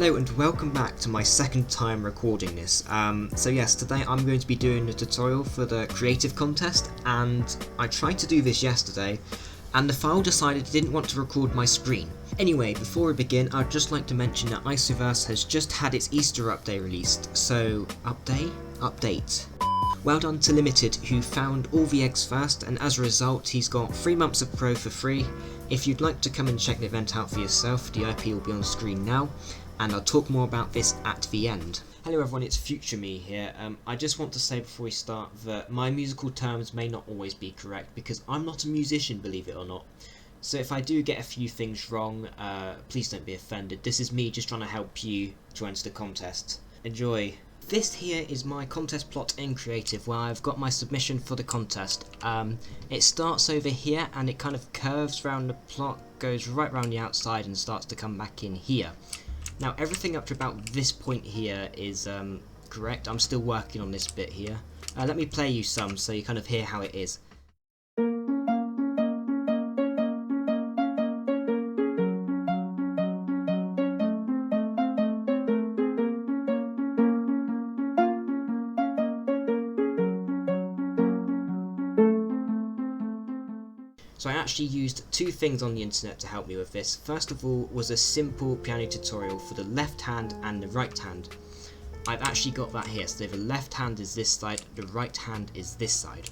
Hello and welcome back to my second time recording this. So yes, today I'm going to be doing a tutorial for the creative contest, and I tried to do this yesterday and the file decided it didn't want to record my screen. Anyway, before we begin, I'd just like to mention that Isoverse has just had its Easter update released, so update. Well done to Limited, who found all the eggs first, and as a result he's got 3 months of Pro for free. If you'd like to come and check the event out for yourself, the IP will be on screen now, and I'll talk more about this at the end. Hello everyone, it's Future Me here. I just want to say before we start that my musical terms may not always be correct because I'm not a musician, believe it or not. So if I do get a few things wrong, please don't be offended. This is me just trying to help you to enter the contest. Enjoy. This here is my contest plot in Creative where I've got my submission for the contest. It starts over here and it kind of curves around the plot, goes right around the outside and starts to come back in here. Now everything up to about this point here is correct. I'm still working on this bit here. Let me play you some so you kind of hear how it is. So I actually used 2 things on the internet to help me with this. First of all was a simple piano tutorial for the left hand and the right hand. I've actually got that here, so the left hand is this side, the right hand is this side.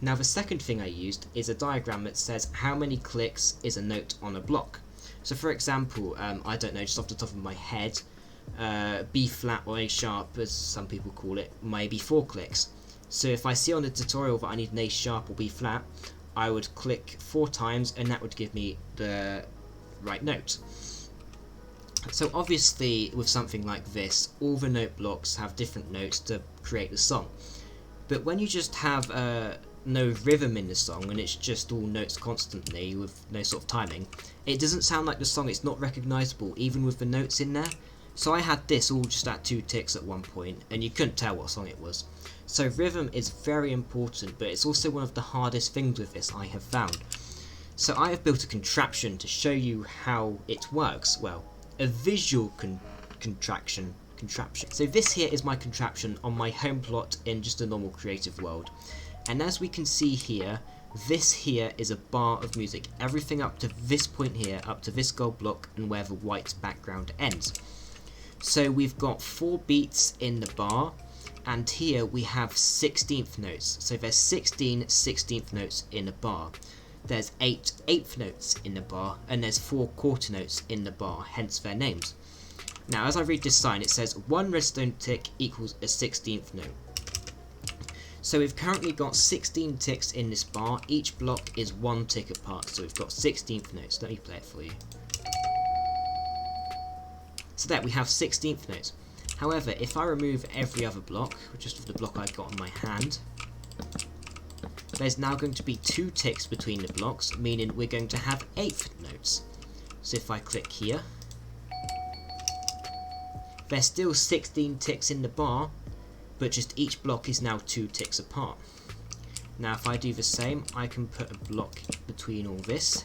Now the second thing I used is a diagram that says how many clicks is a note on a block. So for example, I don't know, just off the top of my head, B flat or A sharp as some people call it, maybe 4 clicks. So if I see on the tutorial that I need an A sharp or B flat, I would click 4 times and that would give me the right note. So obviously with something like this, all the note blocks have different notes to create the song. But when you just have no rhythm in the song and it's just all notes constantly with no sort of timing, it doesn't sound like the song, it's not recognisable even with the notes in there. So I had this all just at 2 ticks at one point and you couldn't tell what song it was. So rhythm is very important, but it's also one of the hardest things with this I have found. So I have built a contraption to show you how it works. Well, a visual contraption. So this here is my contraption on my home plot in just a normal creative world. And as we can see here, this here is a bar of music. Everything up to this point here, up to this gold block and where the white background ends. So we've got 4 beats in the bar. And here we have 16th notes, so there's 16 16th notes in a bar. There's 8 8th notes in the bar, and there's 4 quarter notes in the bar, hence their names. Now as I read this sign, it says 1 redstone tick equals a 16th note. So we've currently got 16 ticks in this bar, each block is 1 tick apart, so we've got 16th notes. Let me play it for you. So there we have 16th notes. However, if I remove every other block, just of the block I've got on my hand, there's now going to be 2 ticks between the blocks, meaning we're going to have 8th notes. So if I click here, there's still 16 ticks in the bar, but just each block is now 2 ticks apart. Now if I do the same, I can put a block between all this,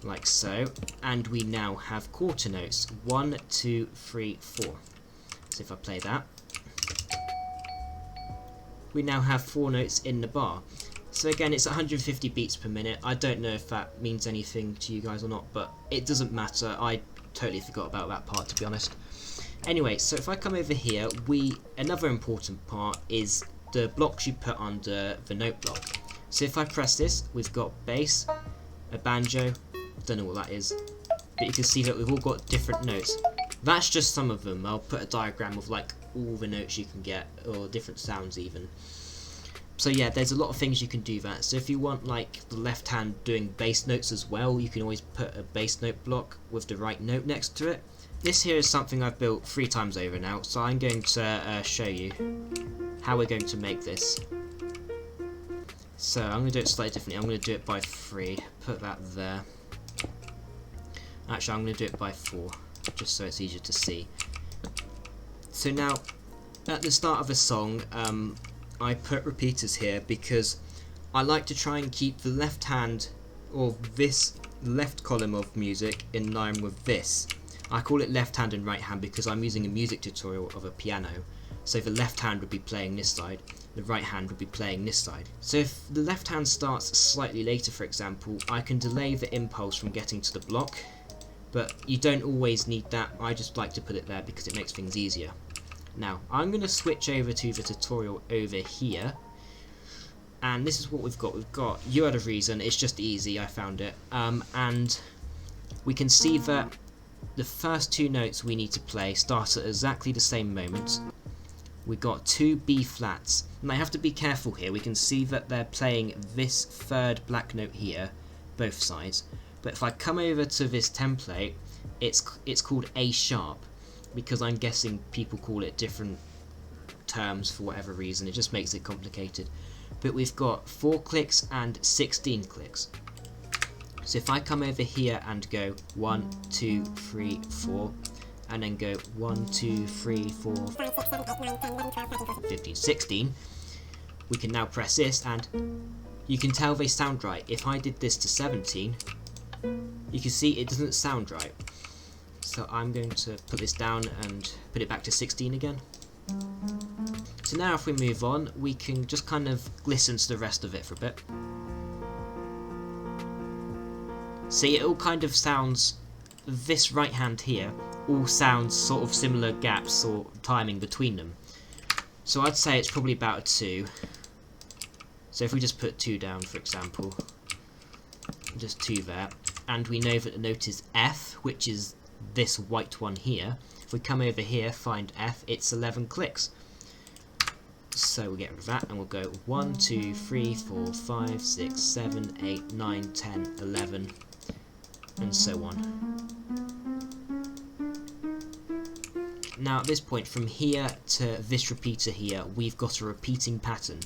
like so, and we now have quarter notes 1 2 3 4. So if I play that, we now have 4 notes in the bar. So again, it's 150 beats per minute. I don't know if that means anything to you guys or not, but it doesn't matter. I totally forgot about that part, to be honest. Anyway, so if I come over here, another important part is the blocks you put under the note block. So if I press this, we've got bass, a banjo, don't know what that is, but you can see that we've all got different notes. That's just some of them. I'll put a diagram of like all the notes you can get, or different sounds even. So yeah, there's a lot of things you can do that. So if you want like the left hand doing bass notes as well, you can always put a bass note block with the right note next to it. This here is something I've built 3 times over now, so I'm going to show you how we're going to make this. So I'm going to do it slightly differently. I'm going to do it by 3, put that there. Actually, I'm going to do it by 4, just so it's easier to see. So now, at the start of the song, I put repeaters here because I like to try and keep the left hand, or this left column of music, in line with this. I call it left hand and right hand because I'm using a music tutorial of a piano. So the left hand would be playing this side, the right hand would be playing this side. So if the left hand starts slightly later, for example, I can delay the impulse from getting to the block, but you don't always need that. I just like to put it there because it makes things easier. Now, I'm going to switch over to the tutorial over here, and this is what we've got. We've got You Had a Reason, it's just easy, I found it, and we can see that the first two notes we need to play start at exactly the same moment. We've got two B flats, and I have to be careful here. We can see that they're playing this third black note here, both sides, but if I come over to this template, it's called A sharp, because I'm guessing people call it different terms for whatever reason. It just makes it complicated. But we've got 4 clicks and 16 clicks. So if I come over here and go 1, 2, 3, 4, and then go 1, 2, 3, 4, 15, 16, we can now press this, and you can tell they sound right. If I did this to 17, you can see it doesn't sound right. So I'm going to put this down and put it back to 16 again. So now if we move on, we can just kind of listen to the rest of it for a bit. See, it all kind of sounds, this right hand here, all sounds sort of similar gaps or timing between them. So I'd say it's probably about a 2. So if we just put 2 down, for example, just 2 there, and we know that the note is F, which is this white one here. If we come over here, find F, it's 11 clicks. So we'll get rid of that, and we'll go 1, 2, 3, 4, 5, 6, 7, 8, 9, 10, 11, and so on. Now at this point, from here to this repeater here, we've got a repeating pattern.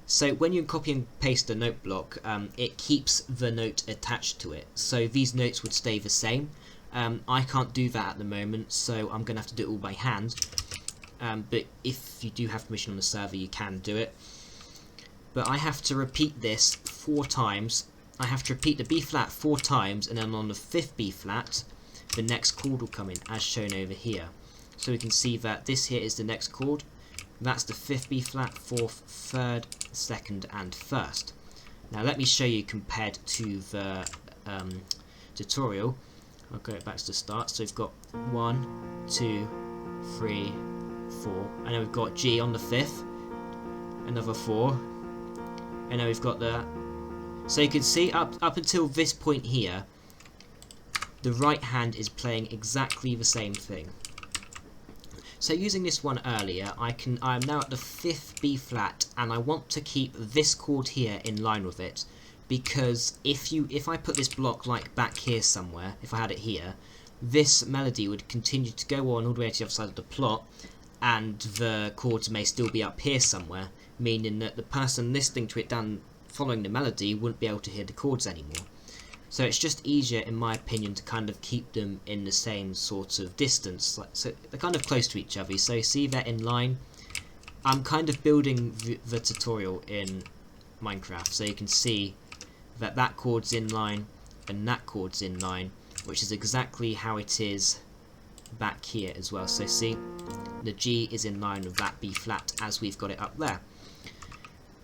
So when you copy and paste a note block, it keeps the note attached to it. So these notes would stay the same. I can't do that at the moment, so I'm going to have to do it all by hand. But if you do have permission on the server, you can do it. But I have to repeat this 4 times. I have to repeat the B flat 4 times, and then on the 5th B flat, the next chord will come in, as shown over here. So we can see that this here is the next chord. That's the 5th B flat, 4th, 3rd, 2nd, and 1st. Now let me show you compared to the tutorial. I'll go back to the start. So we've got 1, 2, 3, 4, and then we've got G on the 5th, another 4, and then we've got the. So you can see up until this point here, the right hand is playing exactly the same thing. So using this one earlier, I'm now at the 5th B flat, and I want to keep this chord here in line with it, because if I put this block like back here somewhere, if I had it here, this melody would continue to go on all the way to the other side of the plot, and the chords may still be up here somewhere, meaning that the person listening to it down following the melody wouldn't be able to hear the chords anymore. So it's just easier, in my opinion, to kind of keep them in the same sort of distance, so they're kind of close to each other. So you see they're in line. I'm kind of building the tutorial in Minecraft, so you can see that that chord's in line and that chord's in line, which is exactly how it is back here as well. So see, the G is in line with that B flat as we've got it up there.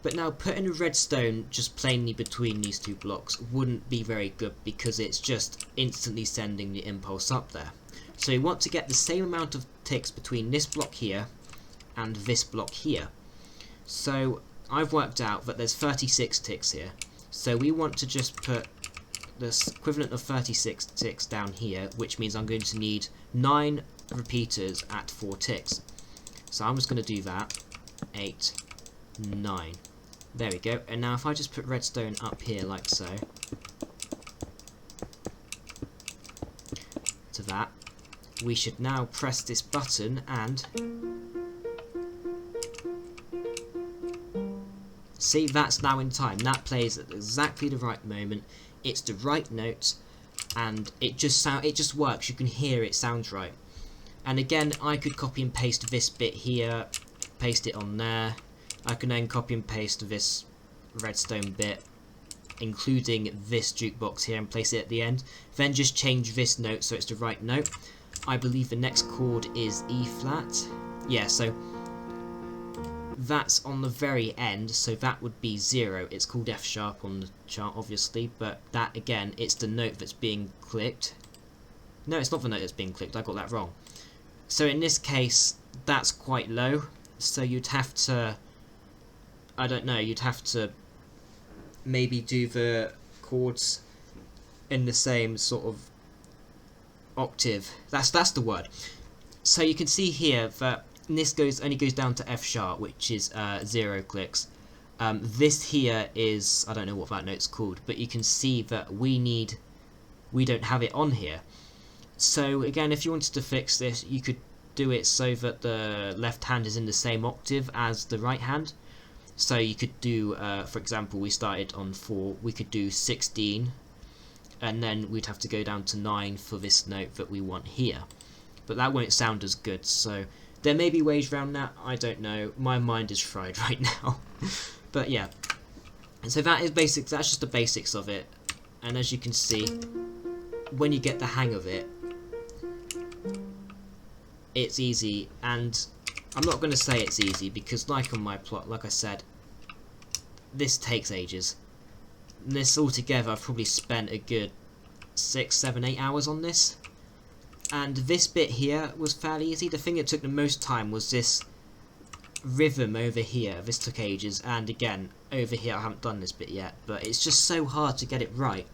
But now putting a redstone just plainly between these two blocks wouldn't be very good, because it's just instantly sending the impulse up there. So we want to get the same amount of ticks between this block here and this block here. So I've worked out that there's 36 ticks here. So we want to just put the equivalent of 36 ticks down here, which means I'm going to need 9 repeaters at 4 ticks. So I'm just going to do that. 8, 9. There we go. And now if I just put redstone up here like so, to that, we should now press this button and see, that's now in time. That plays at exactly the right moment. It's the right note, and it just works. You can hear it sounds right. And again, I could copy and paste this bit here, paste it on there. I can then copy and paste this redstone bit, including this jukebox here, and place it at the end. Then just change this note so it's the right note. I believe the next chord is E flat. Yeah, so that's on the very end, so that would be 0. It's called F sharp on the chart, obviously, but that, again, it's the note that's being clicked. No, it's not the note that's being clicked, I got that wrong. So in this case, that's quite low, so you'd have to, I don't know, you'd have to maybe do the chords in the same sort of octave. That's the word. So you can see here that this only goes down to F sharp, which is 0 clicks. This here is, I don't know what that note's called, but you can see that we don't have it on here. So again, if you wanted to fix this, you could do it so that the left hand is in the same octave as the right hand. So you could do, for example, we started on 4, we could do 16, and then we'd have to go down to 9 for this note that we want here. But that won't sound as good, so there may be ways around that, I don't know. My mind is fried right now. But yeah, and so that is that's just the basics of it. And as you can see, when you get the hang of it, it's easy. And I'm not going to say it's easy, because like on my plot, like I said, this takes ages. This altogether, I've probably spent a good 6, 7, 8 hours on this. And this bit here was fairly easy. The thing that took the most time was this rhythm over here. This took ages, and again, over here I haven't done this bit yet, but it's just so hard to get it right.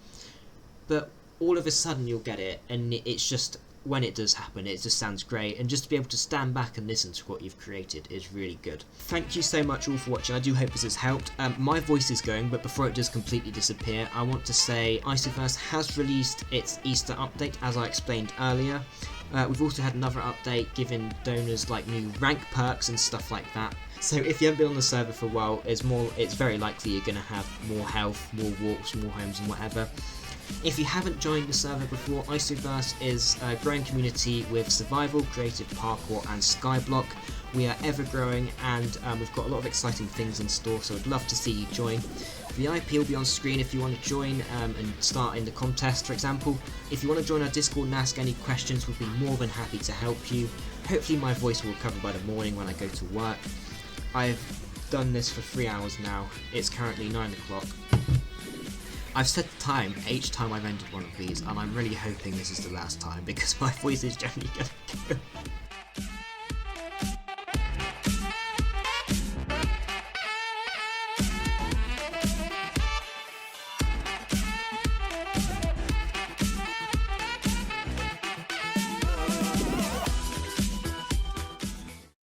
But all of a sudden you'll get it, and it's just, when it does happen, it just sounds great, and just to be able to stand back and listen to what you've created is really good. Thank you so much all for watching. I do hope this has helped. My voice is going, but before it does completely disappear, I want to say Isoverse has released its Easter update, as I explained earlier. We've also had another update giving donors like new rank perks and stuff like that. So if you haven't been on the server for a while, it's very likely you're going to have more health, more walks, more homes and whatever. If you haven't joined the server before, Isoverse is a growing community with survival, creative parkour and skyblock. We are ever growing, and we've got a lot of exciting things in store, so I'd love to see you join. The IP will be on screen if you want to join and start in the contest, for example. If you want to join our Discord and ask any questions, we'd be more than happy to help you. Hopefully my voice will recover by the morning when I go to work. I've done this for 3 hours now. It's currently 9 o'clock. I've set the time each time I've ended one of these, and I'm really hoping this is the last time, because my voice is generally going to go.